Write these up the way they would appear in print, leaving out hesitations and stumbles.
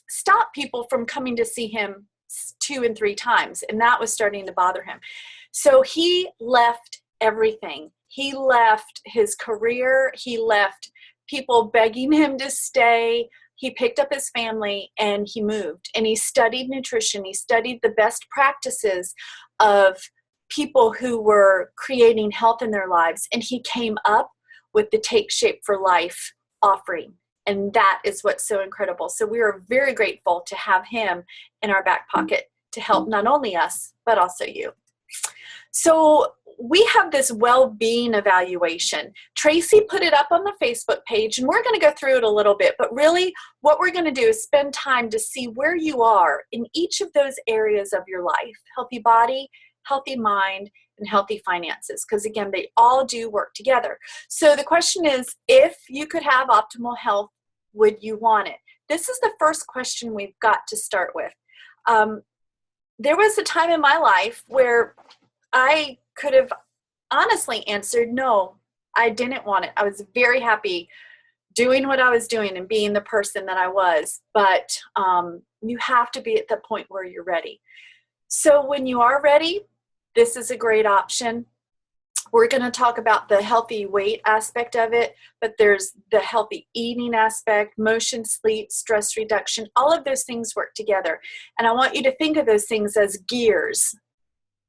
stop people from coming to see him 2 and 3 times. And that was starting to bother him. So he left everything. He left his career. He left people begging him to stay. He picked up his family and he moved, and he studied nutrition. He studied the best practices of people who were creating health in their lives. And he came up with the Take Shape for Life offering. And that is what's so incredible. So we are very grateful to have him in our back pocket to help not only us, but also you. So we have this well-being evaluation. Tracy put it up on the Facebook page, and we're going to go through it a little bit. But really, what we're going to do is spend time to see where you are in each of those areas of your life. Healthy body, healthy mind, and healthy finances. Because again, they all do work together. So the question is, if you could have optimal health, would you want it? This is the first question we've got to start with. There was a time in my life where I could have honestly answered, no, I didn't want it. I was very happy doing what I was doing and being the person that I was. But you have to be at the point where you're ready. So when you are ready, this is a great option. We're going to talk about the healthy weight aspect of it, but there's the healthy eating aspect, motion, sleep, stress reduction. All of those things work together. And I want you to think of those things as gears,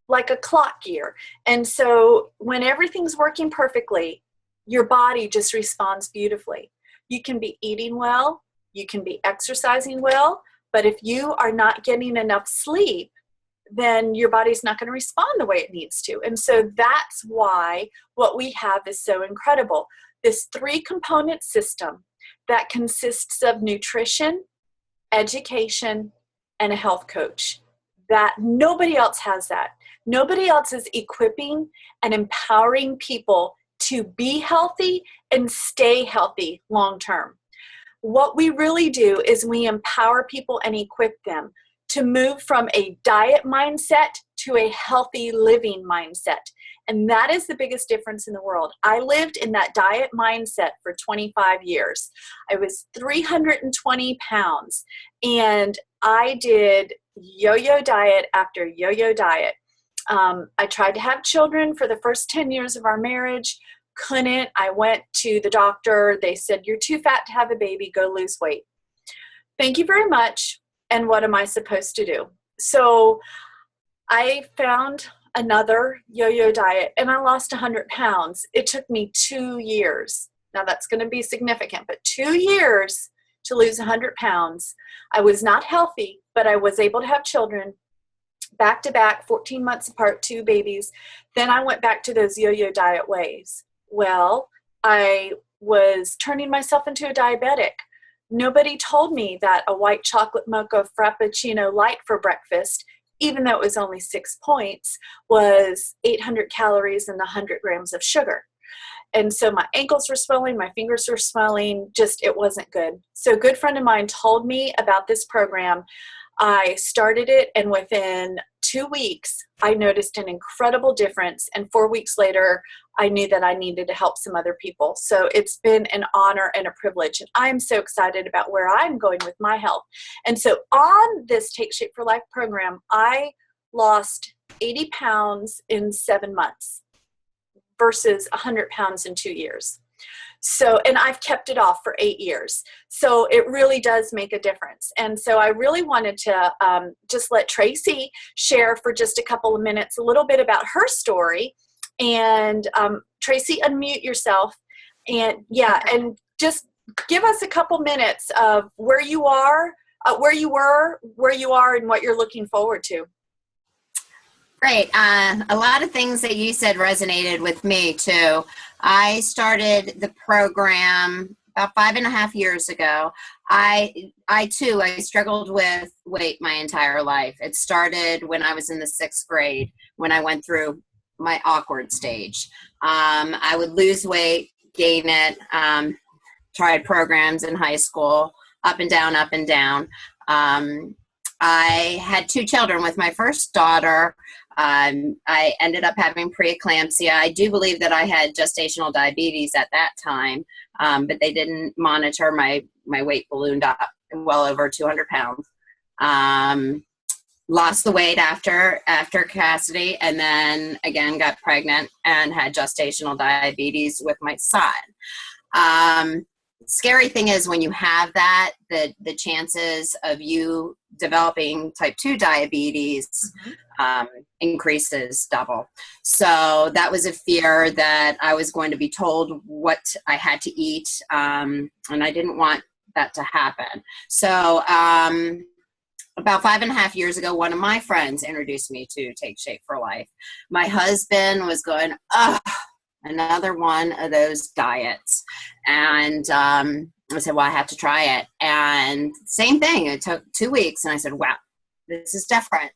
like a clock gear. And so when everything's working perfectly, your body just responds beautifully. You can be eating well, you can be exercising well, but if you are not getting enough sleep, then your body's not going to respond the way it needs to. And so that's why what we have is so incredible. This 3-component system that consists of nutrition, education, and a health coach. That nobody else has that. Nobody else is equipping and empowering people to be healthy and stay healthy long term. What we really do is we empower people and equip them to move from a diet mindset to a healthy living mindset. And that is the biggest difference in the world. I lived in that diet mindset for 25 years. I was 320 pounds, and I did yo-yo diet after yo-yo diet. I tried to have children for the first 10 years of our marriage. Couldn't. I went to the doctor. They said, "You're too fat to have a baby. Go lose weight." Thank you very much. And what am I supposed to do? So I found another yo-yo diet, and I lost 100 pounds. It took me 2 years. Now that's going to be significant, but 2 years to lose 100 pounds. I was not healthy, but I was able to have children back to back, 14 months apart, 2 babies. Then I went back to those yo-yo diet ways. Well, I was turning myself into a diabetic. Nobody told me that a white chocolate mocha frappuccino light for breakfast, even though it was only 6 points, was 800 calories and 100 grams of sugar. And so my ankles were swelling, my fingers were swelling, just it wasn't good. So a good friend of mine told me about this program. I started it, and within 2 weeks, I noticed an incredible difference. And 4 weeks later, I knew that I needed to help some other people. So it's been an honor and a privilege. And I'm so excited about where I'm going with my health. And so on this Take Shape for Life program, I lost 80 pounds in 7 months versus 100 pounds in 2 years. So, and I've kept it off for 8 years. So it really does make a difference. And so I really wanted to just let Tracy share for just a couple of minutes a little bit about her story. And Tracy, unmute yourself. And yeah, and just give us a couple minutes of where you are, where you were, where you are, and what you're looking forward to. Great. A lot of things that you said resonated with me too. I started the program about 5.5 years ago. I struggled with weight my entire life. It started when I was in the 6th grade, when I went through my awkward stage. I would lose weight, gain it, tried programs in high school, up and down, up and down. I had 2 children with my first daughter. I ended up having preeclampsia. I do believe that I had gestational diabetes at that time, but they didn't monitor. My weight ballooned up well over 200 pounds. Lost the weight after Cassidy, and then again got pregnant and had gestational diabetes with my son. Scary thing is when you have that, the chances of you developing type 2 diabetes increases double. So that was a fear that I was going to be told what I had to eat, and I didn't want that to happen. So about 5.5 years ago, one of my friends introduced me to Take Shape for Life. My husband was going, another one of those diets. And I said, well, I have to try it. And same thing, it took 2 weeks. And I said, wow, this is different.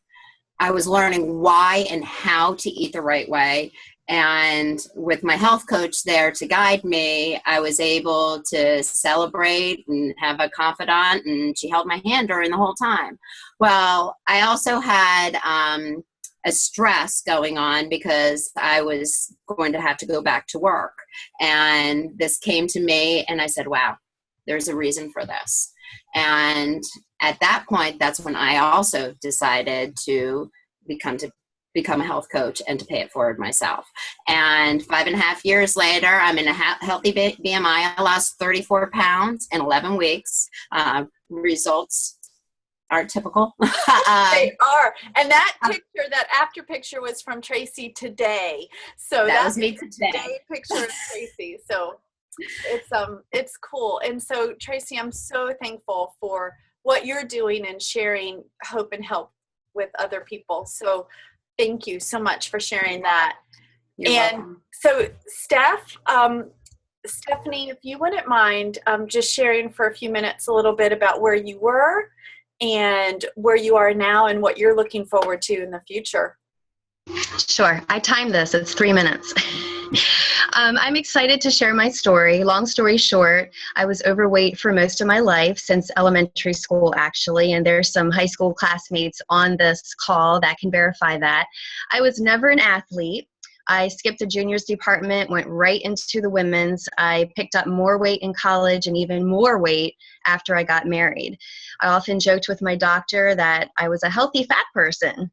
I was learning why and how to eat the right way. And with my health coach there to guide me, I was able to celebrate and have a confidant, and she held my hand during the whole time. Well, I also had a stress going on because I was going to have to go back to work. And this came to me, and I said, wow, there's a reason for this. And at that point, that's when I also decided to become a health coach and to pay it forward myself. And 5.5 years later, I'm in a healthy BMI. I lost 34 pounds in 11 weeks. Results aren't typical. They are. And that picture, that after picture was from Tracy today. So that was me today. Picture of Tracy. So it's cool. And so Tracy, I'm so thankful for what you're doing and sharing hope and help with other people. So thank you so much for sharing that. You're welcome. So Stephanie, if you wouldn't mind just sharing for a few minutes a little bit about where you were and where you are now and what you're looking forward to in the future. Sure. I timed this. It's 3 minutes. I'm excited to share my story. Long story short, I was overweight for most of my life, since elementary school, actually, and there's some high school classmates on this call that can verify that. I was never an athlete. I skipped the juniors department, went right into the women's. I picked up more weight in college and even more weight after I got married. I often joked with my doctor that I was a healthy fat person.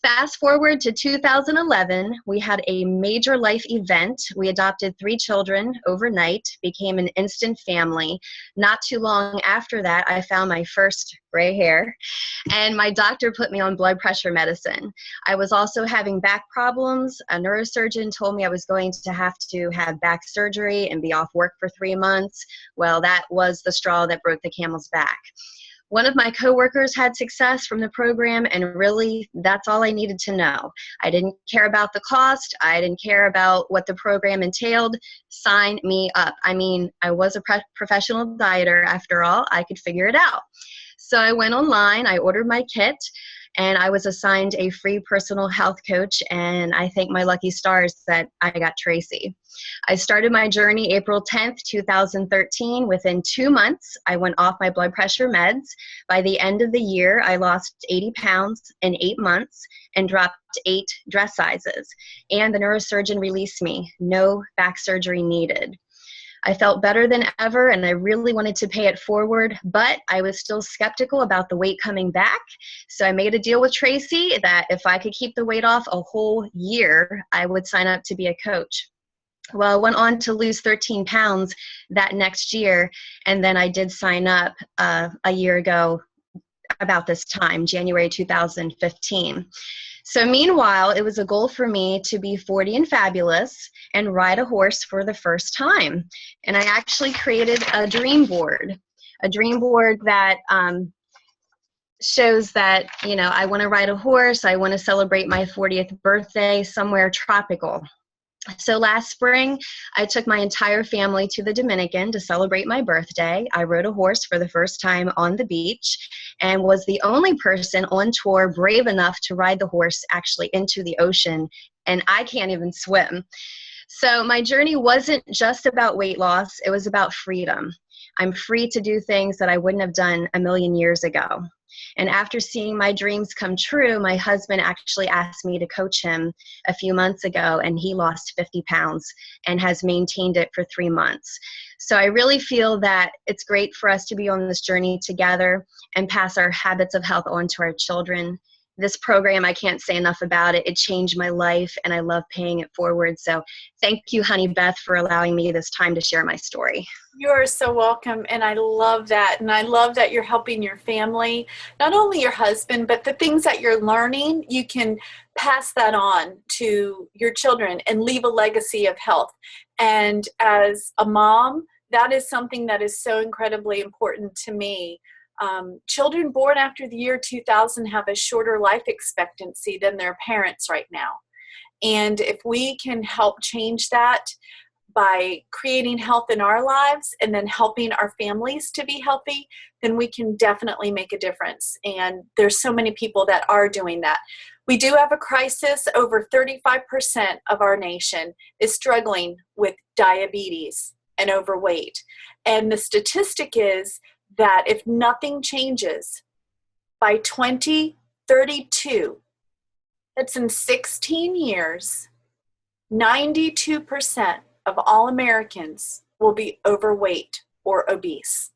Fast forward to 2011, we had a major life event. We adopted 3 children overnight, became an instant family. Not too long after that, I found my first gray hair, and my doctor put me on blood pressure medicine. I was also having back problems. A neurosurgeon told me I was going to have back surgery and be off work for 3 months. Well, that was the straw that broke the camel's back. One of my coworkers had success from the program, and really, that's all I needed to know. I didn't care about the cost. I didn't care about what the program entailed. Sign me up. I mean, I was a professional dieter. After all, I could figure it out. So I went online, I ordered my kit, and I was assigned a free personal health coach, and I thank my lucky stars that I got Tracy. I started my journey April 10th, 2013. Within 2 months, I went off my blood pressure meds. By the end of the year, I lost 80 pounds in 8 months and dropped 8 dress sizes. And the neurosurgeon released me. No back surgery needed. I felt better than ever, and I really wanted to pay it forward, but I was still skeptical about the weight coming back. So I made a deal with Tracy that if I could keep the weight off a whole year, I would sign up to be a coach. Well, I went on to lose 13 pounds that next year, and then I did sign up a year ago about this time, January 2015. So meanwhile, it was a goal for me to be 40 and fabulous and ride a horse for the first time. And I actually created a dream board that shows that, I want to ride a horse. I want to celebrate my 40th birthday somewhere tropical. So last spring, I took my entire family to the Dominican to celebrate my birthday. I rode a horse for the first time on the beach and was the only person on tour brave enough to ride the horse actually into the ocean, and I can't even swim. So my journey wasn't just about weight loss, it was about freedom. I'm free to do things that I wouldn't have done a million years ago. And after seeing my dreams come true, my husband actually asked me to coach him a few months ago, and he lost 50 pounds and has maintained it for 3 months. So I really feel that it's great for us to be on this journey together and pass our habits of health on to our children. This program, I can't say enough about it. It changed my life, and I love paying it forward. So thank you, Honey Beth, for allowing me this time to share my story. You are so welcome, and I love that. And I love that you're helping your family, not only your husband, but the things that you're learning, you can pass that on to your children and leave a legacy of health. And as a mom, that is something that is so incredibly important to me. Children born after the year 2000 have a shorter life expectancy than their parents right now. And if we can help change that by creating health in our lives and then helping our families to be healthy, then we can definitely make a difference. And there's so many people that are doing that. We do have a crisis. Over 35% of our nation is struggling with diabetes and overweight. And the statistic is that if nothing changes by 2032, that's in 16 years, 92% of all Americans will be overweight or obese.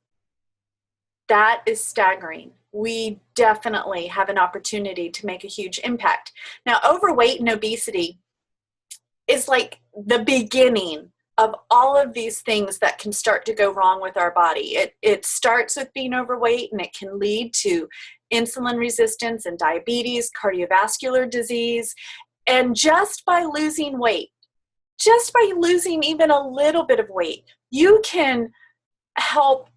That is staggering. We definitely have an opportunity to make a huge impact. Now, overweight and obesity is like the beginning of all of these things that can start to go wrong with our body. It starts with being overweight, and it can lead to insulin resistance and diabetes, cardiovascular disease. And just by losing weight, just by losing even a little bit of weight, you can help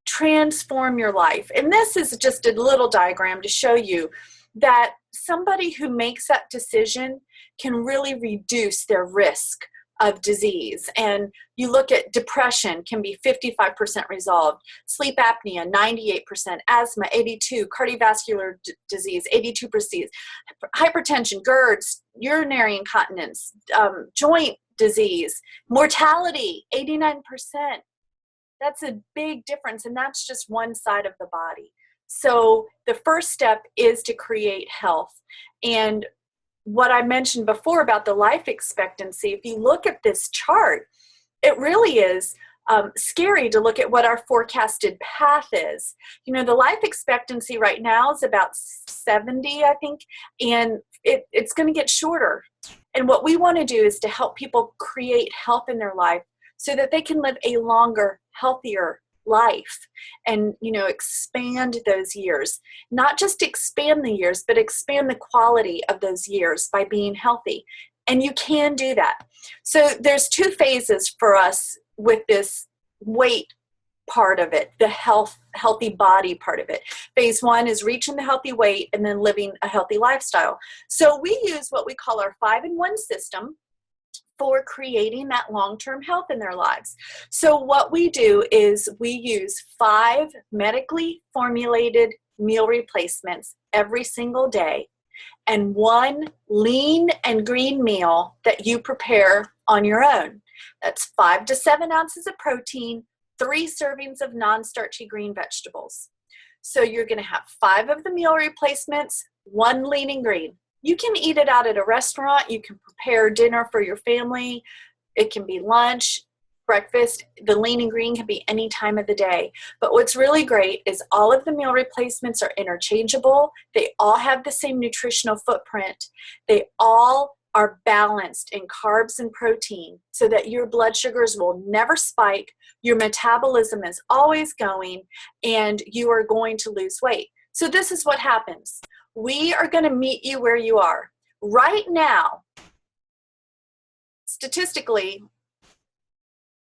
transform your life. And this is just a little diagram to show you that somebody who makes that decision can really reduce their risk of disease. And you look at depression can be 55% resolved, sleep apnea 98%, asthma 82%, cardiovascular disease 82%, hypertension, GERDs, urinary incontinence, joint disease, mortality 89%. That's a big difference, and that's just one side of the body. So the first step is to create health. And what I mentioned before about the life expectancy, if you look at this chart, it really is scary to look at what our forecasted path is. You know, the life expectancy right now is about 70, I think, and it's going to get shorter. And what we want to do is to help people create health in their life so that they can live a longer, healthier life and, you know, expand those years. Not just expand the years, but expand the quality of those years by being healthy. And you can do that. So there's two phases for us with this weight part of it, the healthy body part of it. Phase one is reaching the healthy weight and then living a healthy lifestyle. So we use what we call our 5-in-1 system for creating that long-term health in their lives. So what we do is we use 5 medically formulated meal replacements every single day and 1 lean and green meal that you prepare on your own. That's 5 to 7 ounces of protein, 3 servings of non-starchy green vegetables. So you're going to have 5 of the meal replacements, 1 lean and green. You can eat it out at a restaurant. You can prepare dinner for your family. It can be lunch, breakfast. The lean and green can be any time of the day. But what's really great is all of the meal replacements are interchangeable. They all have the same nutritional footprint. They all are balanced in carbs and protein so that your blood sugars will never spike, your metabolism is always going, and you are going to lose weight. So this is what happens. We are going to meet you where you are. Right now, statistically,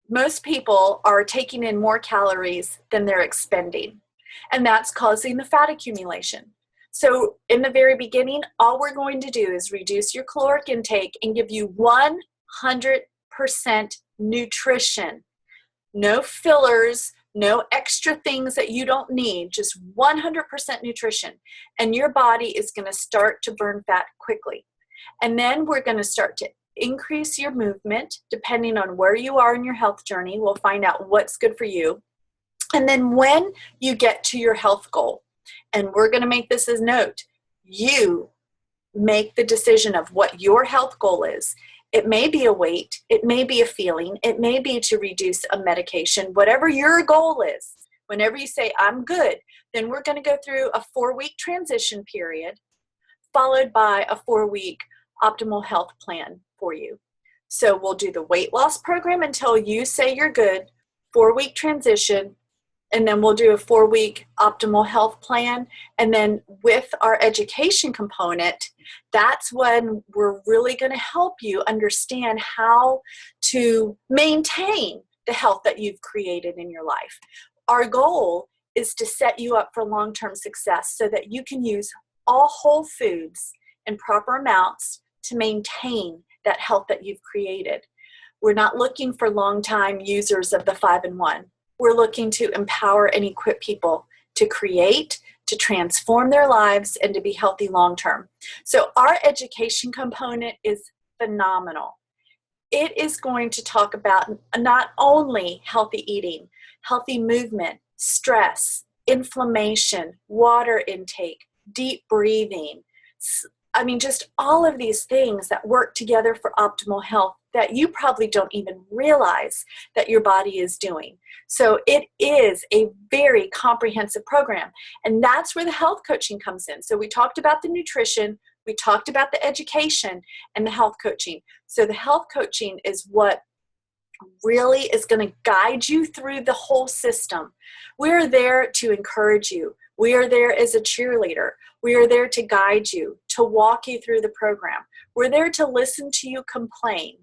most people are taking in more calories than they're expending, and that's causing the fat accumulation. So in the very beginning, all we're going to do is reduce your caloric intake and give you 100% nutrition. No fillers, no extra things that you don't need, just 100% nutrition. And your body is going to start to burn fat quickly. And then we're going to start to increase your movement depending on where you are in your health journey. We'll find out what's good for you. And then when you get to your health goal, And we're going to make this as note. You make the decision of what your health goal is. It may be a weight, it may be a feeling, it may be to reduce a medication, whatever your goal is. Whenever you say, I'm good, then we're going to go through a 4-week transition period, followed by a 4-week optimal health plan for you. So we'll do the weight loss program until you say you're good, 4-week transition, and then we'll do a 4-week optimal health plan. And then with our education component, that's when we're really going to help you understand how to maintain the health that you've created in your life. Our goal is to set you up for long-term success so that you can use all whole foods in proper amounts to maintain that health that you've created. We're not looking for long-time users of the 5-in-1. We're looking to empower and equip people to create, to transform their lives, and to be healthy long-term. So our education component is phenomenal. It is going to talk about not only healthy eating, healthy movement, stress, inflammation, water intake, deep breathing. I mean, just all of these things that work together for optimal health that you probably don't even realize that your body is doing. So it is a very comprehensive program. And that's where the health coaching comes in. So we talked about the nutrition, we talked about the education, and the health coaching. So the health coaching is what really is going to guide you through the whole system. We're there to encourage you. We are there as a cheerleader. We are there to guide you, to walk you through the program. We're there to listen to you complain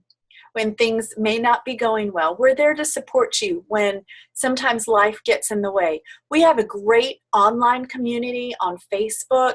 when things may not be going well. We're there to support you when sometimes life gets in the way. We have a great online community on Facebook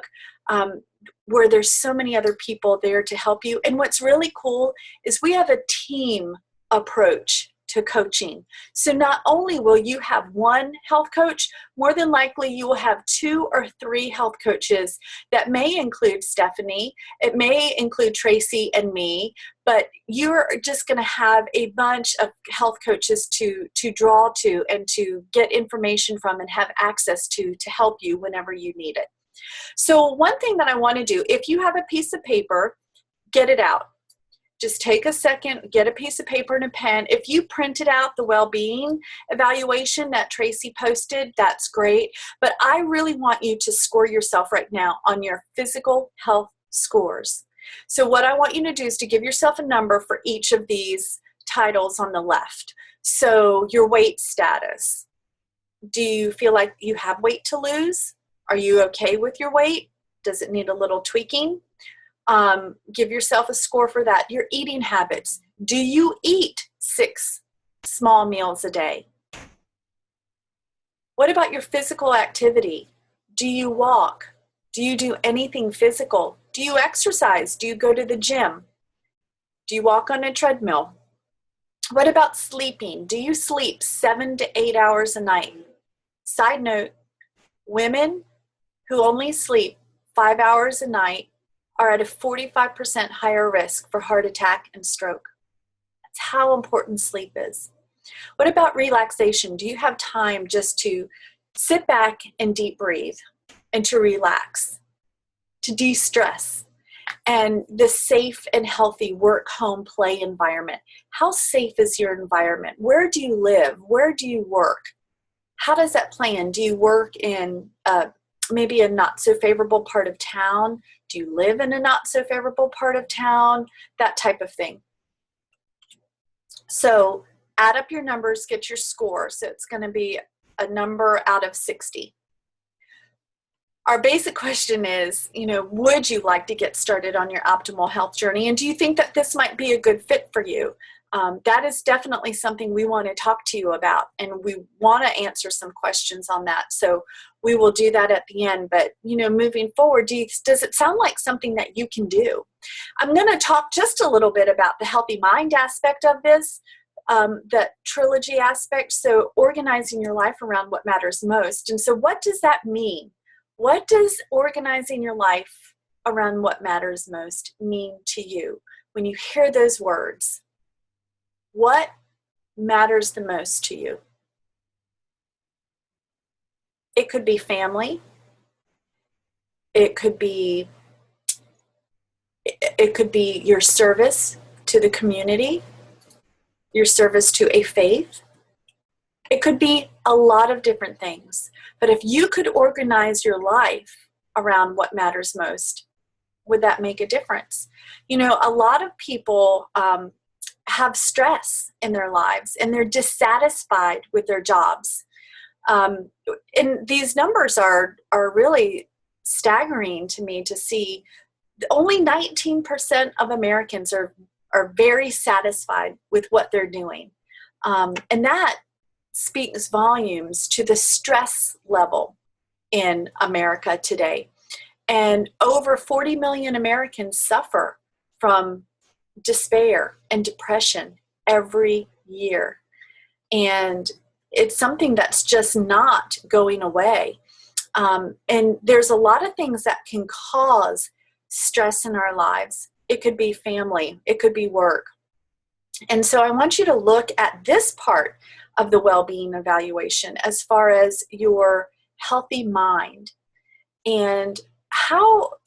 where there's so many other people there to help you. And what's really cool is we have a team approach to coaching. So not only will you have one health coach, more than likely you will have 2 or 3 health coaches that may include Stephanie, it may include Tracy and me, but you're just going to have a bunch of health coaches to draw to and to get information from and have access to help you whenever you need it. So one thing that I want to do, if you have a piece of paper, get it out. Just take a second, get a piece of paper and a pen. If you printed out the well-being evaluation that Tracy posted, that's great. But I really want you to score yourself right now on your physical health scores. So what I want you to do is to give yourself a number for each of these titles on the left. So your weight status. Do you feel like you have weight to lose? Are you okay with your weight? Does it need a little tweaking? Give yourself a score for that. Your eating habits. Do you eat 6 small meals a day? What about your physical activity? Do you walk? Do you do anything physical? Do you exercise? Do you go to the gym? Do you walk on a treadmill? What about sleeping? Do you sleep 7 to 8 hours a night? Side note, women who only sleep 5 hours a night are at a 45% higher risk for heart attack and stroke. That's how important sleep is. What about relaxation? Do you have time just to sit back and deep breathe and to relax, to de-stress? And the safe and healthy work, home, play environment. How safe is your environment? Where do you live? Where do you work? How does that play in? Do you work in maybe a not so favorable part of town? Do you live in a not so favorable part of town? That type of thing. So add up your numbers, get your score. So it's going to be a number out of 60. Our basic question is, would you like to get started on your optimal health journey? And do you think that this might be a good fit for you? That is definitely something we want to talk to you about, and we want to answer some questions on that. So we will do that at the end. But, moving forward, does it sound like something that you can do? I'm going to talk just a little bit about the healthy mind aspect of this, the Trilogy aspect, so organizing your life around what matters most. And so what does that mean? What does organizing your life around what matters most mean to you when you hear those words? What matters the most to you? It could be family. It could be your service to the community, your service to a faith. It could be a lot of different things. But if you could organize your life around what matters most, would that make a difference? You know, a lot of people have stress in their lives, and they're dissatisfied with their jobs. And these numbers are really staggering to me to see. Only 19% of Americans are very satisfied with what they're doing. And that speaks volumes to the stress level in America today. And over 40 million Americans suffer from despair and depression every year. And it's something that's just not going away. And there's a lot of things that can cause stress in our lives. It could be family, it could be work. And so I want you to look at this part of the well-being evaluation as far as your healthy mind. And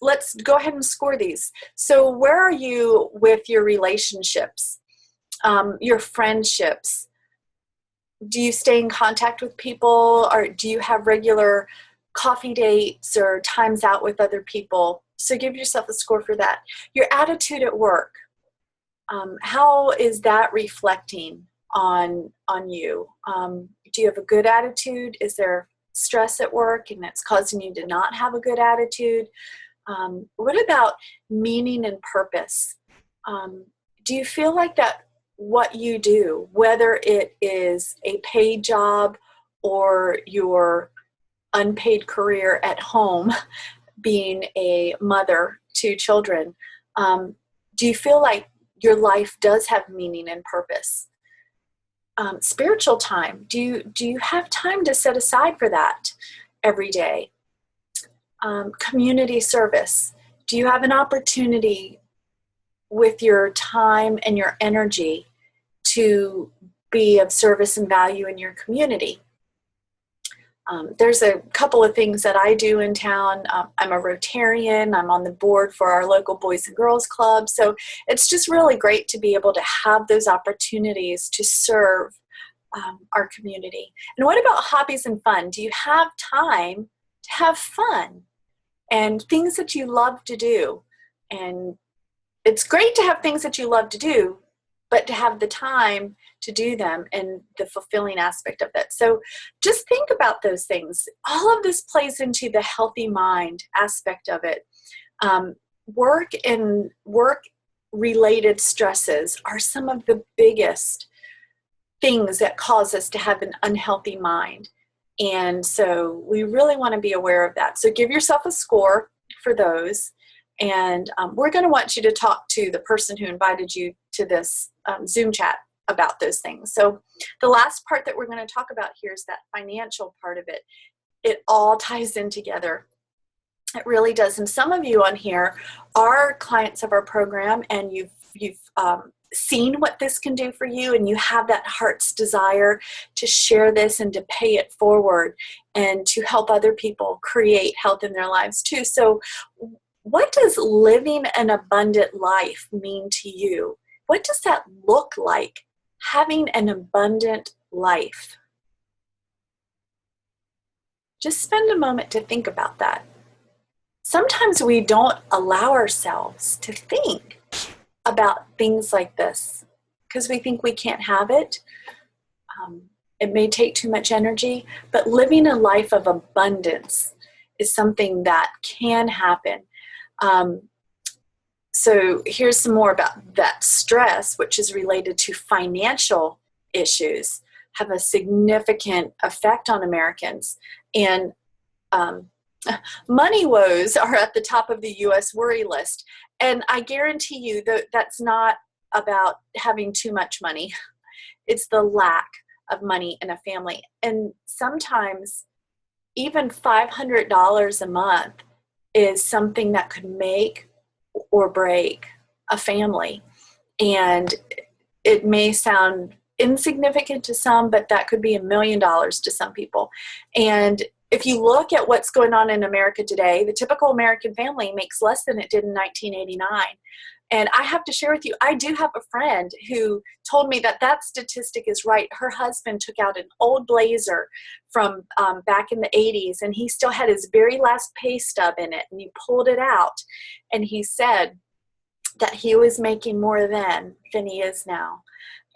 let's go ahead and score these. So where are you with your relationships, your friendships? Do you stay in contact with people, or do you have regular coffee dates or times out with other people? So give yourself a score for that. Your attitude at work, how is that reflecting on you? Do you have a good attitude? Is there stress at work and it's causing you to not have a good attitude? What about meaning and purpose? Do you feel like that what you do, whether it is a paid job or your unpaid career at home, being a mother to children, do you feel like your life does have meaning and purpose? Spiritual time, do you have time to set aside for that every day? Community service, do you have an opportunity with your time and your energy to be of service and value in your community? There's a couple of things that I do in town. I'm a Rotarian. I'm on the board for our local Boys and Girls Club. So it's just really great to be able to have those opportunities to serve our community. And what about hobbies and fun? Do you have time to have fun and things that you love to do? And it's great to have things that you love to do, but to have the time to do them and the fulfilling aspect of that. So just think about those things. All of this plays into the healthy mind aspect of it. Work and work-related stresses are some of the biggest things that cause us to have an unhealthy mind. And so we really want to be aware of that. So give yourself a score for those. And we're going to want you to talk to the person who invited you to this Zoom chat about those things. So the last part that we're going to talk about here is that financial part of it. It all ties in together. It really does. And some of you on here are clients of our program, and you've seen what this can do for you, and you have that heart's desire to share this and to pay it forward and to help other people create health in their lives too. So what does living an abundant life mean to you? What does that look like, having an abundant life? Just spend a moment to think about that. Sometimes we don't allow ourselves to think about things like this because we think we can't have it. It may take too much energy, but living a life of abundance is something that can happen. So here's some more about that. Stress, which is related to financial issues, have a significant effect on Americans. And money woes are at the top of the U.S. worry list. And I guarantee you that that's not about having too much money. It's the lack of money in a family. And sometimes even $500 a month is something that could make or break a family. And it may sound insignificant to some, but that could be $1 million to some people. And if you look at what's going on in America today, the typical American family makes less than it did in 1989. And I have to share with you, I do have a friend who told me that that statistic is right. Her husband took out an old blazer from back in the 80s, and he still had his very last pay stub in it, and he pulled it out, and he said that he was making more then than he is now.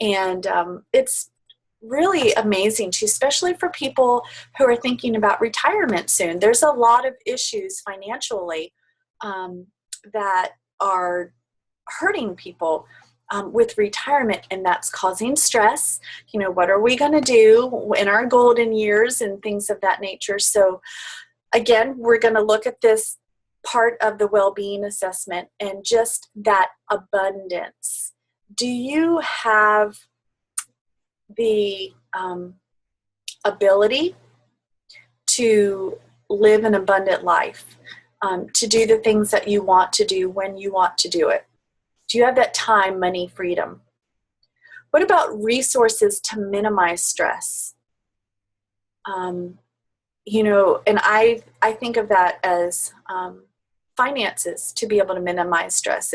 And it's really amazing too, especially for people who are thinking about retirement soon. There's a lot of issues financially that are hurting people with retirement, and that's causing stress. You know, what are we going to do in our golden years and things of that nature? So again, we're going to look at this part of the well-being assessment and just that abundance. Do you have the ability to live an abundant life, to do the things that you want to do when you want to do it? Do you have that time, money, freedom? What about resources to minimize stress? You know, and I think of that as finances, to be able to minimize stress.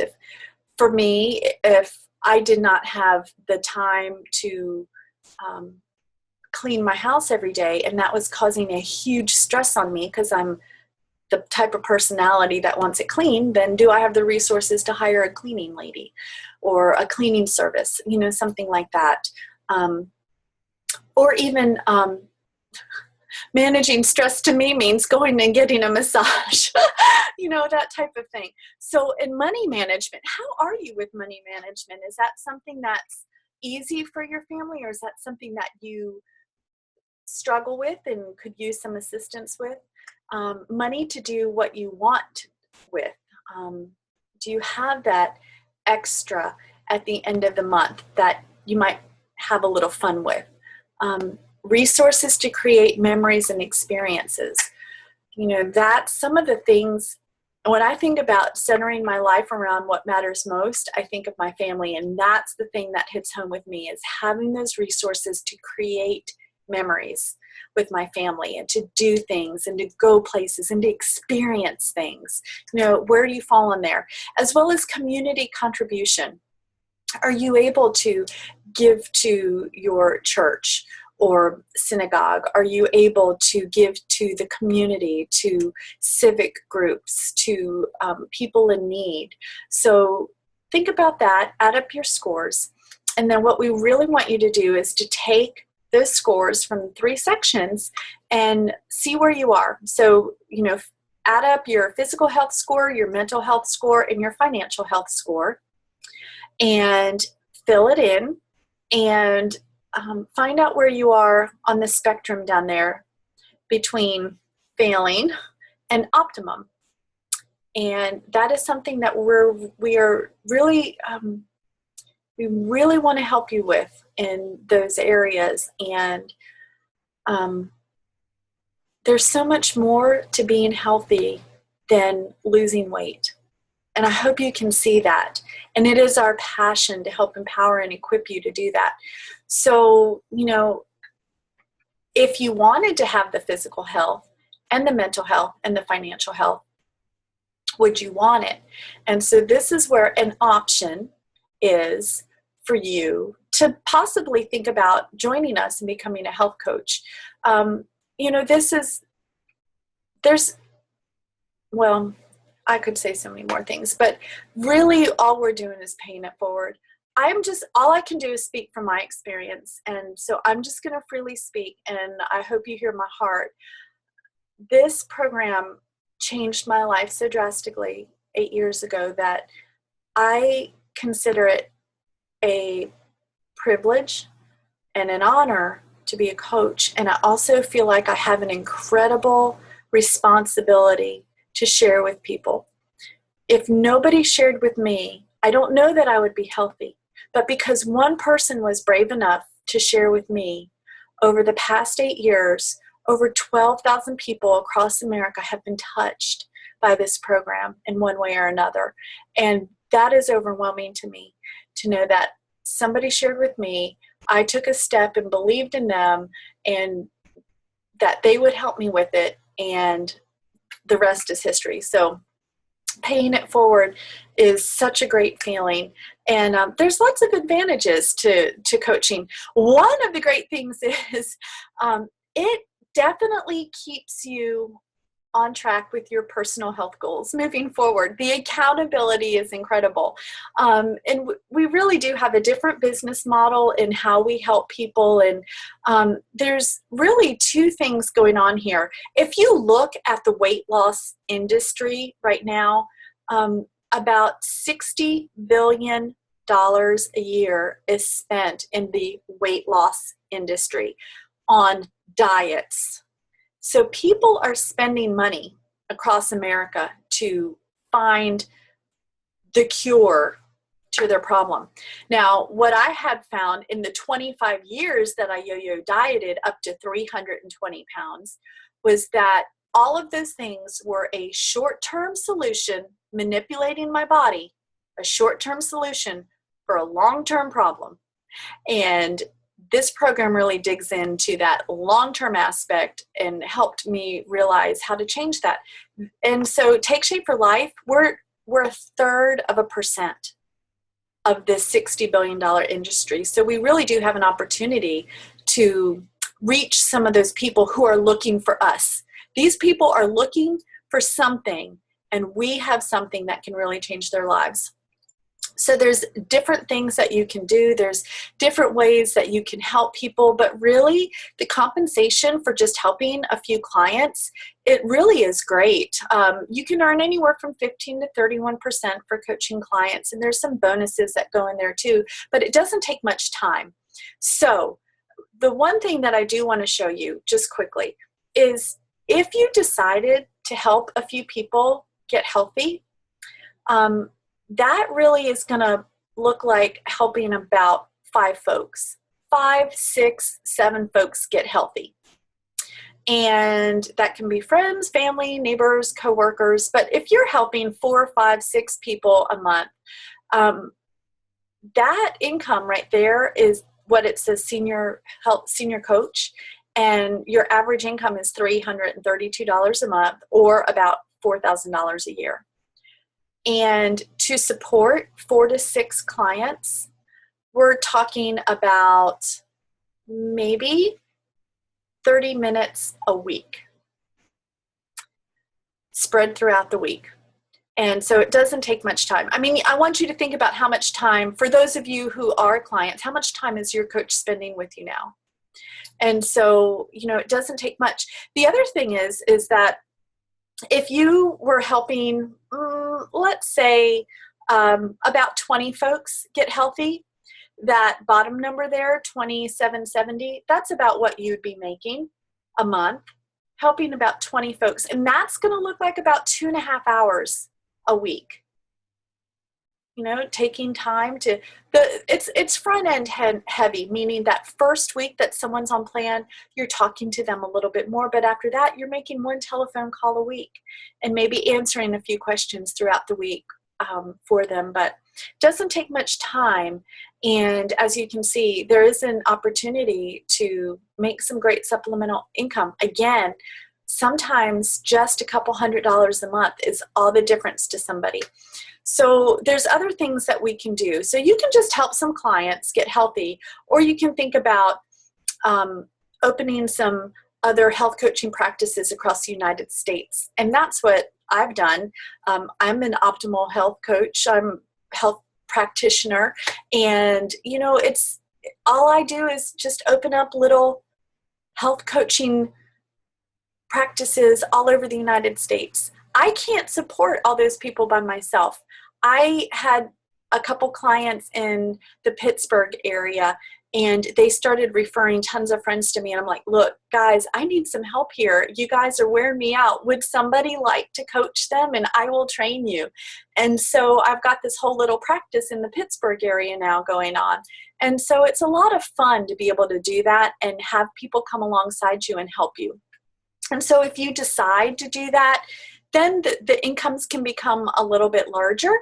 For me, if I did not have the time to clean my house every day, and that was causing a huge stress on me because I'm the type of personality that wants it clean, then do I have the resources to hire a cleaning lady or a cleaning service, you know, something like that. Or even managing stress to me means going and getting a massage, you know, that type of thing. So in money management, how are you with money management? Is that something that's easy for your family, or is that something that you struggle with and could use some assistance with? Money to do what you want with. Do you have that extra at the end of the month that you might have a little fun with? Resources to create memories and experiences. You know, that's some of the things. When I think about centering my life around what matters most, I think of my family, and that's the thing that hits home with me, is having those resources to create memories with my family and to do things and to go places and to experience things. You know, where do you fall in there? As well as community contribution. Are you able to give to your church or synagogue? Are you able to give to the community, to civic groups, to people in need? So think about that, add up your scores, and then what we really want you to do is to take those scores from 3 sections and see where you are. So, you know, add up your physical health score, your mental health score, and your financial health score, and fill it in, and find out where you are on the spectrum down there between failing and optimum. And that is something that we really want to help you with in those areas. And there's so much more to being healthy than losing weight. And I hope you can see that. And it is our passion to help empower and equip you to do that. So, you know, if you wanted to have the physical health and the mental health and the financial health, would you want it? And so this is where an option is for you to possibly think about joining us and becoming a health coach. You know, I could say so many more things, but really all we're doing is paying it forward. All I can do is speak from my experience. And so I'm just going to freely speak, and I hope you hear my heart. This program changed my life so drastically 8 years ago that I consider it a privilege and an honor to be a coach. And I also feel like I have an incredible responsibility to share with people. If nobody shared with me, I don't know that I would be healthy. But because one person was brave enough to share with me, over the past 8 years, over 12,000 people across America have been touched by this program in one way or another. And that is overwhelming to me, to know that somebody shared with me, I took a step and believed in them, and that they would help me with it, and the rest is history. So paying it forward is such a great feeling. And there's lots of advantages to coaching. One of the great things is it definitely keeps you on track with your personal health goals moving forward. The accountability is incredible. And we really do have a different business model in how we help people. And there's really two things going on here. If you look at the weight loss industry right now, about $60 billion a year is spent in the weight loss industry on diets. So people are spending money across America to find the cure to their problem. Now, what I had found in the 25 years that I yo-yo dieted up to 320 pounds was that all of those things were a short-term solution, manipulating my body, a short-term solution for a long-term problem. And this program really digs into that long-term aspect and helped me realize how to change that. And so Take Shape for Life, we're 1/3% of this $60 billion industry. So we really do have an opportunity to reach some of those people who are looking for us. These people are looking for something, and we have something that can really change their lives. So there's different things that you can do. There's different ways that you can help people, but really the compensation for just helping a few clients, it really is great. You can earn anywhere from 15 to 31% for coaching clients, and there's some bonuses that go in there too, but it doesn't take much time. So the one thing that I do want to show you just quickly is if you decided to help a few people get healthy, that really is going to look like helping about 5 folks. 5, 6, 7 folks get healthy. And that can be friends, family, neighbors, coworkers. But if you're helping 4, 5, 6 people a month, that income right there is what it says senior coach. And your average income is $332 a month, or about $4,000 a year. And to support 4 to 6 clients, we're talking about maybe 30 minutes a week spread throughout the week. And so it doesn't take much time. I mean, I want you to think about how much time, for those of you who are clients, how much time is your coach spending with you now? And so, it doesn't take much. The other thing is that if you were helping, let's say, about 20 folks get healthy, that bottom number there, $2,770, that's about what you'd be making a month, helping about 20 folks. And that's going to look like about 2.5 hours a week. Taking time to, it's front end heavy, meaning that first week that someone's on plan, you're talking to them a little bit more, but after that, you're making 1 telephone call a week and maybe answering a few questions throughout the week for them, but it doesn't take much time. And as you can see, there is an opportunity to make some great supplemental income. Again, sometimes just a couple $100s a month is all the difference to somebody. So there's other things that we can do. So you can just help some clients get healthy, or you can think about opening some other health coaching practices across the United States. And that's what I've done. I'm an optimal health coach. I'm a health practitioner. And, it's all I do is just open up little health coaching practices all over the United States. I can't support all those people by myself. I had a couple clients in the Pittsburgh area, and they started referring tons of friends to me. And I'm like, look, guys, I need some help here. You guys are wearing me out. Would somebody like to coach them? And I will train you. And so I've got this whole little practice in the Pittsburgh area now going on. And so it's a lot of fun to be able to do that and have people come alongside you and help you. And so if you decide to do that, then the incomes can become a little bit larger.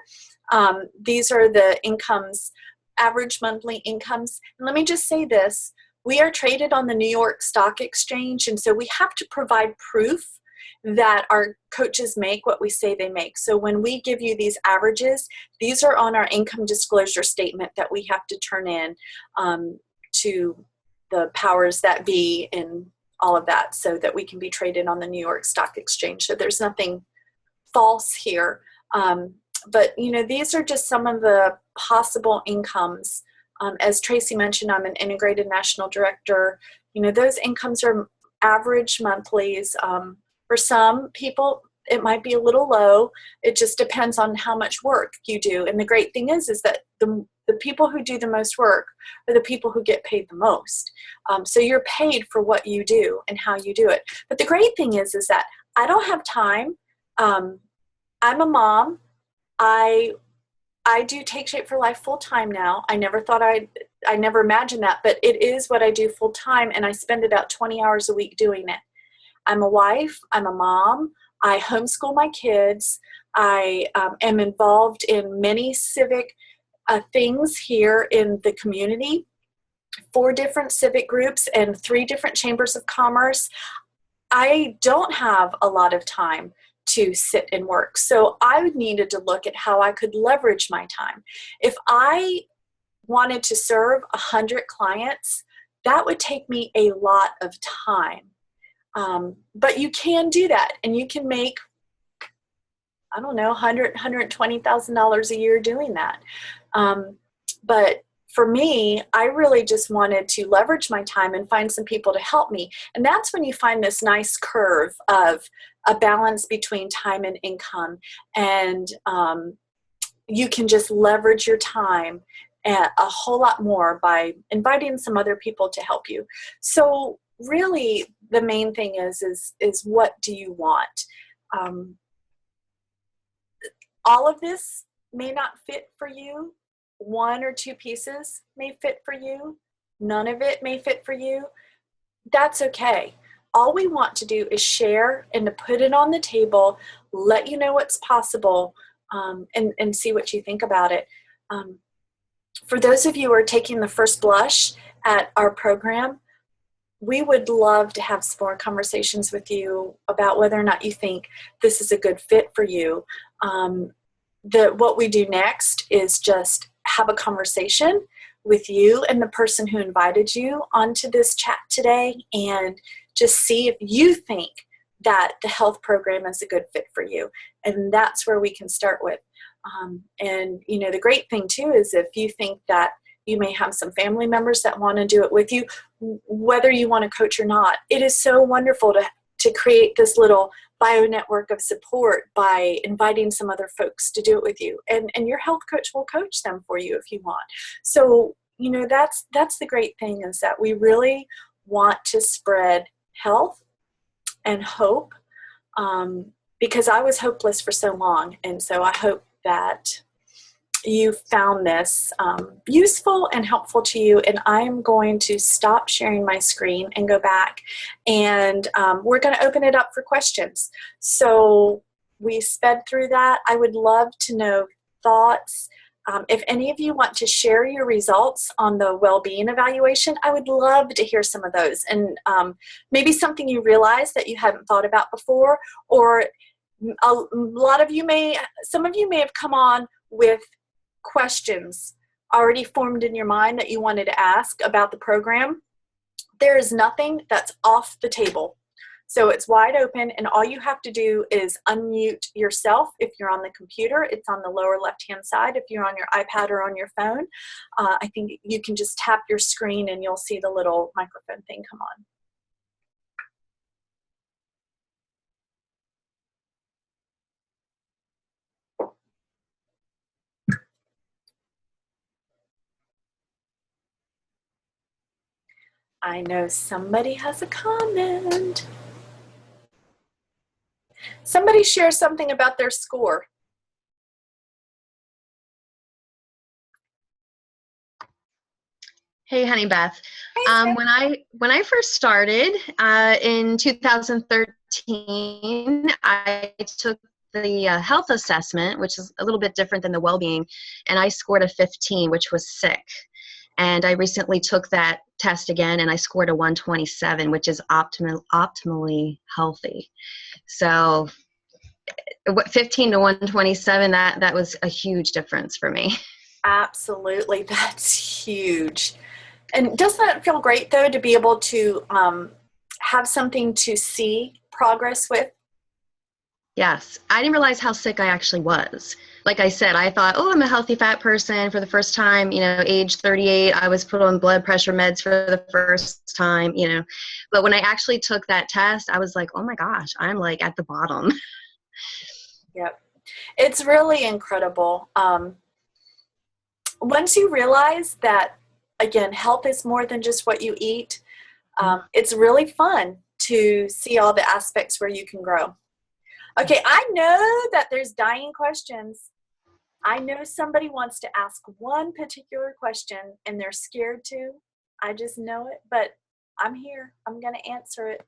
These are the incomes, average monthly incomes. And let me just say this, we are traded on the New York Stock Exchange, and so we have to provide proof that our coaches make what we say they make. So when we give you these averages, these are on our income disclosure statement that we have to turn in to the powers that be and all of that, so that we can be traded on the New York Stock Exchange. So there's nothing false here. But, you know, these are just some of the possible incomes. As Tracy mentioned, I'm an integrated national director. You know, those incomes are average monthlies. For some people, it might be a little low. It just depends on how much work you do. And the great thing is that the people who do the most work are the people who get paid the most. So you're paid for what you do and how you do it. But the great thing is that I don't have time. I'm a mom. I do Take Shape for Life full time now. I never imagined that, but it is what I do full time, and I spend about 20 hours a week doing it. I'm a wife, I'm a mom, I homeschool my kids, I am involved in many civic things here in the community, 4 different civic groups and 3 different chambers of commerce. I don't have a lot of time to sit and work. So I needed to look at how I could leverage my time. If I wanted to serve 100 clients, that would take me a lot of time. But you can do that, and you can make, I don't know, $120,000 a year doing that. But for me, I really just wanted to leverage my time and find some people to help me. And that's when you find this nice curve of a balance between time and income. And you can just leverage your time a whole lot more by inviting some other people to help you. So really, the main thing is what do you want? All of this may not fit for you. 1 or 2 pieces may fit for you. None of it may fit for you. That's okay. All we want to do is share and to put it on the table, let you know what's possible, and see what you think about it. For those of you who are taking the first blush at our program, we would love to have some more conversations with you about whether or not you think this is a good fit for you. What we do next is just have a conversation with you and the person who invited you onto this chat today, and just see if you think that the health program is a good fit for you. And that's where we can start with. And, you know, the great thing too is if you think that you may have some family members that want to do it with you, whether you want to coach or not. It is so wonderful to create this little bio network of support by inviting some other folks to do it with you. And your health coach will coach them for you if you want. So, you know, that's the great thing, is that we really want to spread health and hope, because I was hopeless for so long. And so I hope that you found this useful and helpful to you. And I'm going to stop sharing my screen and go back, and we're going to open it up for questions. So we sped through that. I would love to know thoughts. If any of you want to share your results on the well-being evaluation, I would love to hear some of those, and maybe something you realized that you hadn't thought about before, or some of you may have come on with questions already formed in your mind that you wanted to ask about the program. There is nothing that's off the table. So it's wide open, and all you have to do is unmute yourself. If you're on the computer, it's on the lower left-hand side. If you're on your iPad or on your phone, I think you can just tap your screen and you'll see the little microphone thing come on. I know somebody has a comment. Somebody share something about their score. Hey, Honey Beth. Hey, when I first started in 2013, I took the health assessment, which is a little bit different than the well-being, and I scored a 15, which was sick. And I recently took that test again, and I scored a 127, which is optimally healthy. So 15 to 127, that was a huge difference for me. Absolutely. That's huge. And doesn't that feel great, though, to be able to have something to see progress with? Yes. I didn't realize how sick I actually was. Like I said, I thought, oh, I'm a healthy fat person for the first time, age 38. I was put on blood pressure meds for the first time, But when I actually took that test, I was like, oh my gosh, I'm like at the bottom. Yep. It's really incredible. Once you realize that, again, health is more than just what you eat, it's really fun to see all the aspects where you can grow. Okay, I know that there's dying questions. I know somebody wants to ask one particular question and they're scared to. I just know it, but I'm here. I'm going to answer it.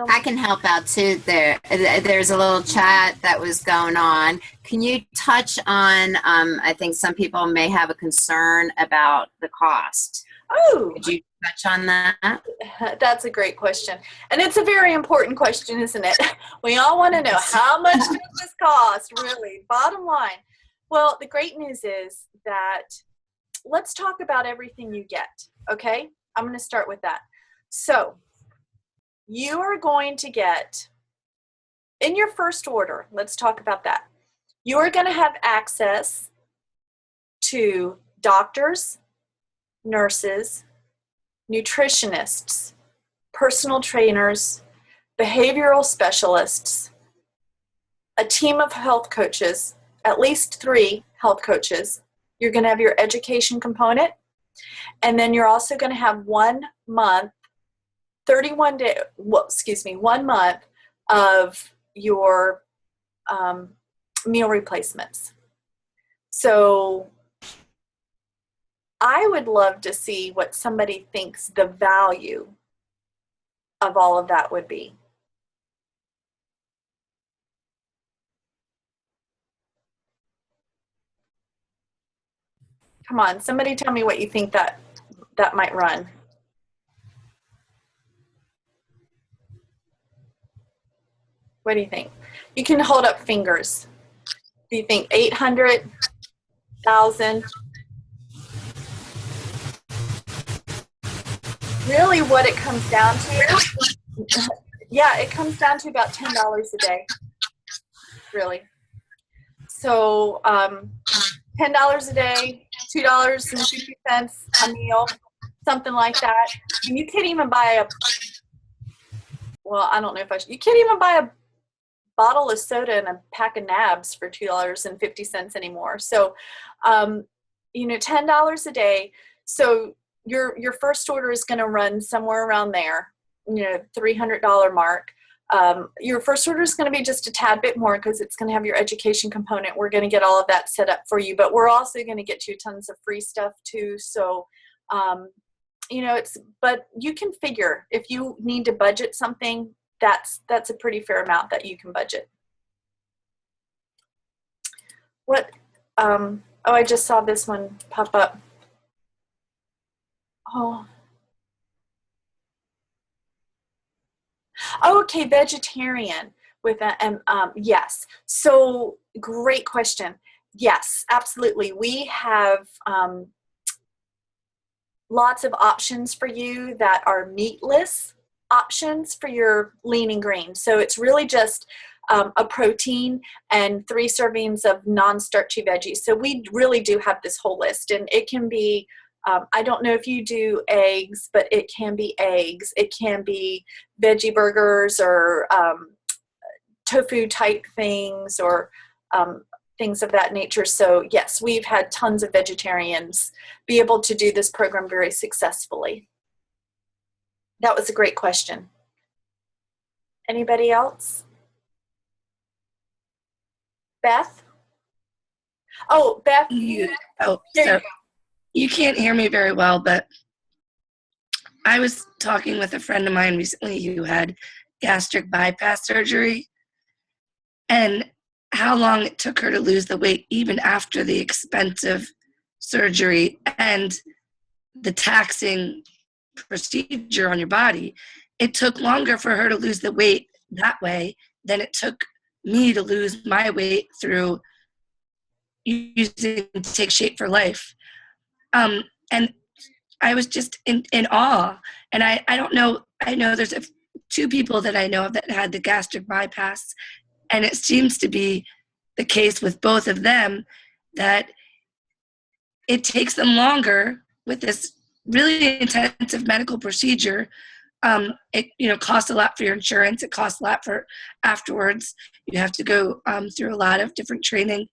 I can help out too. There's a little chat that was going on. Can you touch on, I think some people may have a concern about the cost. Oh, could you touch on that? That's a great question. And it's a very important question, isn't it? We all want to know, how much does this cost, really? Bottom line. Well, the great news is that let's talk about everything you get, okay? I'm going to start with that. So you are going to get, in your first order, let's talk about that. You are going to have access to doctors, nurses, nutritionists, personal trainers, behavioral specialists, a team of health coaches, at least 3 health coaches. You're going to have your education component, and then you're also going to have 1 month, 1 month of your meal replacements. So I would love to see what somebody thinks the value of all of that would be. Come on, somebody tell me what you think that might run. What do you think? You can hold up fingers. Do you think 800,000? Really what it comes down to, yeah, it comes down to about $10 a day, really. So $10 a day, $2.50 a meal, something like that. And you can't even buy you can't even buy a bottle of soda and a pack of nabs for $2.50 anymore. So, $10 a day. So your first order is going to run somewhere around there, $300 mark. Your first order is going to be just a tad bit more because it's going to have your education component. We're going to get all of that set up for you, but we're also going to get you tons of free stuff too. So, but you can figure if you need to budget something, that's a pretty fair amount that you can budget. What, I just saw this one pop up. Okay, vegetarian with yes. So great question. Yes, absolutely. We have lots of options for you that are meatless options for your lean and green. So it's really just a protein and 3 servings of non-starchy veggies. So we really do have this whole list, and it can be I don't know if you do eggs, but it can be eggs. It can be veggie burgers or tofu type things or things of that nature. So yes, we've had tons of vegetarians be able to do this program very successfully. That was a great question. Anybody else? Beth? Oh, Beth. You can't hear me very well, but I was talking with a friend of mine recently who had gastric bypass surgery and how long it took her to lose the weight even after the expensive surgery and the taxing procedure on your body, it took longer for her to lose the weight that way than it took me to lose my weight through using Take Shape for Life. And I was just in awe. And I don't know, I know there's two people that I know of that had the gastric bypass, and it seems to be the case with both of them that it takes them longer with this really intensive medical procedure. It costs a lot for your insurance. It costs a lot for afterwards. You have to go through a lot of different training.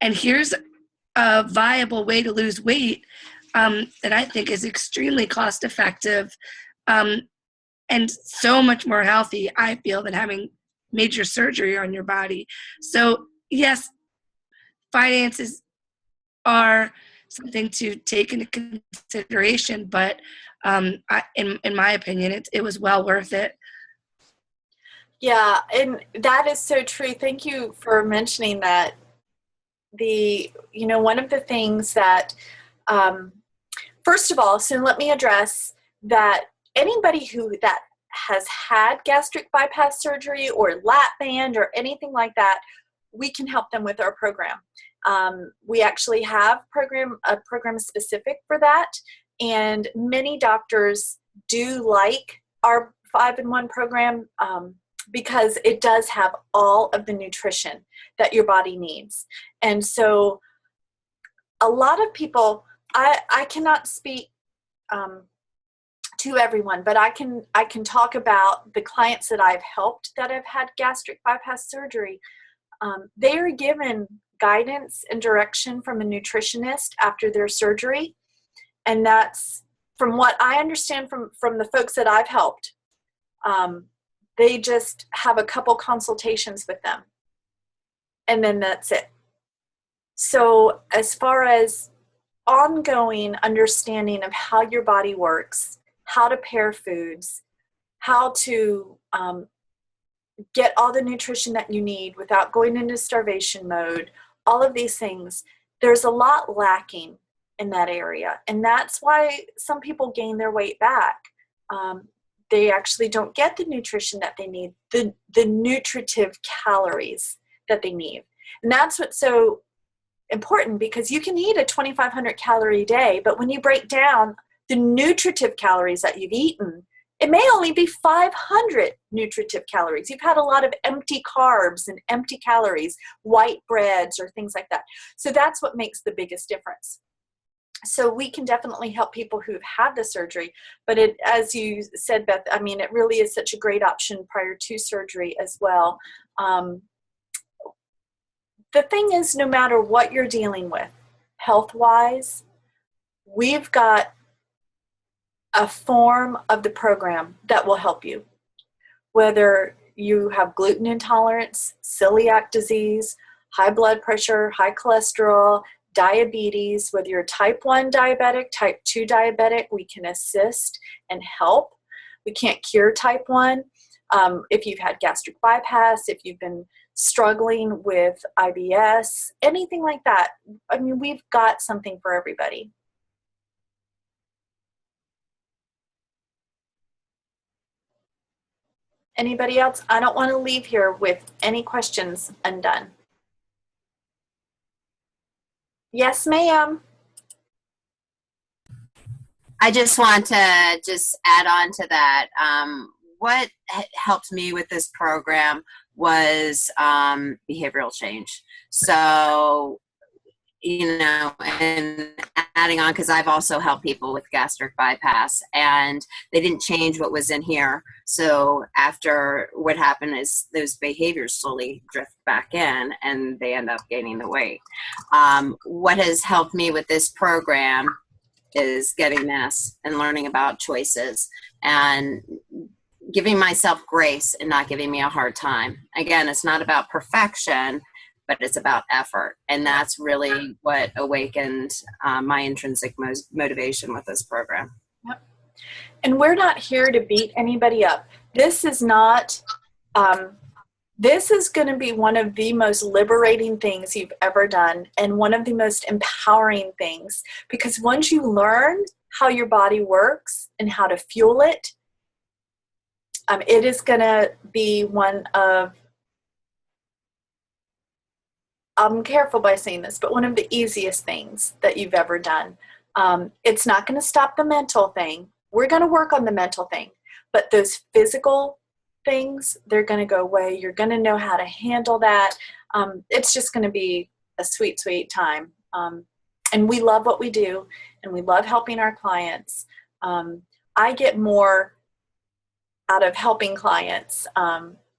And here's a viable way to lose weight that I think is extremely cost effective and so much more healthy, I feel, than having major surgery on your body. So yes, finances are something to take into consideration, but in my opinion, it was well worth it. Yeah, and that is so true. Thank you for mentioning that. One of the things that, first of all, so let me address that anybody that has had gastric bypass surgery or lap band or anything like that, we can help them with our program. We actually have a program specific for that, and many doctors do like our 5-in-1 program because it does have all of the nutrition that your body needs. And so a lot of people, I cannot speak to everyone, but I can talk about the clients that I've helped that have had gastric bypass surgery. They are given guidance and direction from a nutritionist after their surgery. And that's, from what I understand from the folks that I've helped, they just have a couple consultations with them. And then that's it. So as far as ongoing understanding of how your body works, how to pair foods, how to get all the nutrition that you need without going into starvation mode, all of these things, there's a lot lacking in that area. And that's why some people gain their weight back. They actually don't get the nutrition that they need, the nutritive calories that they need. And that's what's so important, because you can eat a 2,500 calorie day, but when you break down the nutritive calories that you've eaten, it may only be 500 nutritive calories. You've had a lot of empty carbs and empty calories, white breads or things like that. So that's what makes the biggest difference. So we can definitely help people who've had the surgery, but it, as you said, Beth, I mean, it really is such a great option prior to surgery as well. The thing is, no matter what you're dealing with, health-wise, we've got a form of the program that will help you. Whether you have gluten intolerance, celiac disease, high blood pressure, high cholesterol, diabetes, whether you're type 1 diabetic, type 2 diabetic, we can assist and help. We can't cure type 1. If you've had gastric bypass, if you've been struggling with IBS, anything like that, I mean, we've got something for everybody. Anybody else? I don't want to leave here with any questions undone. Yes, ma'am. I just want to add on to that. What helped me with this program was behavioral change. So, and adding on, because I've also helped people with gastric bypass, and they didn't change what was in here. So after, what happened is those behaviors slowly drift back in and they end up gaining the weight. What has helped me with this program is getting this and learning about choices and giving myself grace and not giving me a hard time. Again, it's not about perfection, but it's about effort. And that's really what awakened my intrinsic motivation with this program. Yep. And we're not here to beat anybody up. This is not This is going to be one of the most liberating things you've ever done, and one of the most empowering things, because once you learn how your body works and how to fuel it, it is going to be one of, I'm careful by saying this, but one of the easiest things that you've ever done. It's not going to stop the mental thing. We're going to work on the mental thing, but those physical things, they're going to go away. You're going to know how to handle that. It's just going to be a sweet, sweet time. And we love what we do, and we love helping our clients. I get more out of helping clients.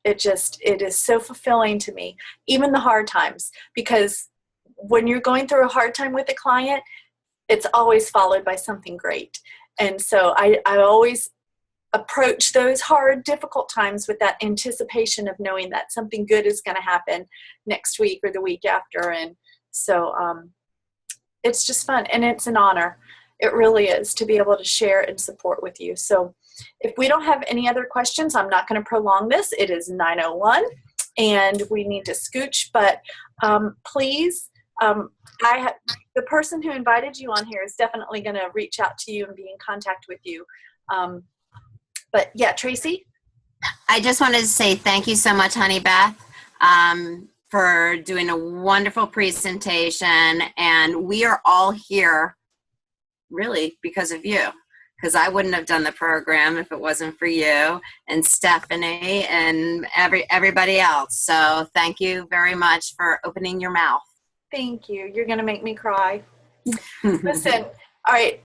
It is so fulfilling to me, even the hard times, because when you're going through a hard time with a client, it's always followed by something great. And so I always approach those hard, difficult times with that anticipation of knowing that something good is going to happen next week or the week after. And so it's just fun, and it's an honor. It really is, to be able to share and support with you. So if we don't have any other questions, I'm not going to prolong this. It is 9:01 and we need to scooch, but please, the person who invited you on here is definitely going to reach out to you and be in contact with you. But yeah, Tracy? I just wanted to say thank you so much, Honey Beth, for doing a wonderful presentation. And we are all here really because of you, because I wouldn't have done the program if it wasn't for you and Stephanie and everybody else. So thank you very much for opening your mouth. Thank you. You're going to make me cry. Listen, all right.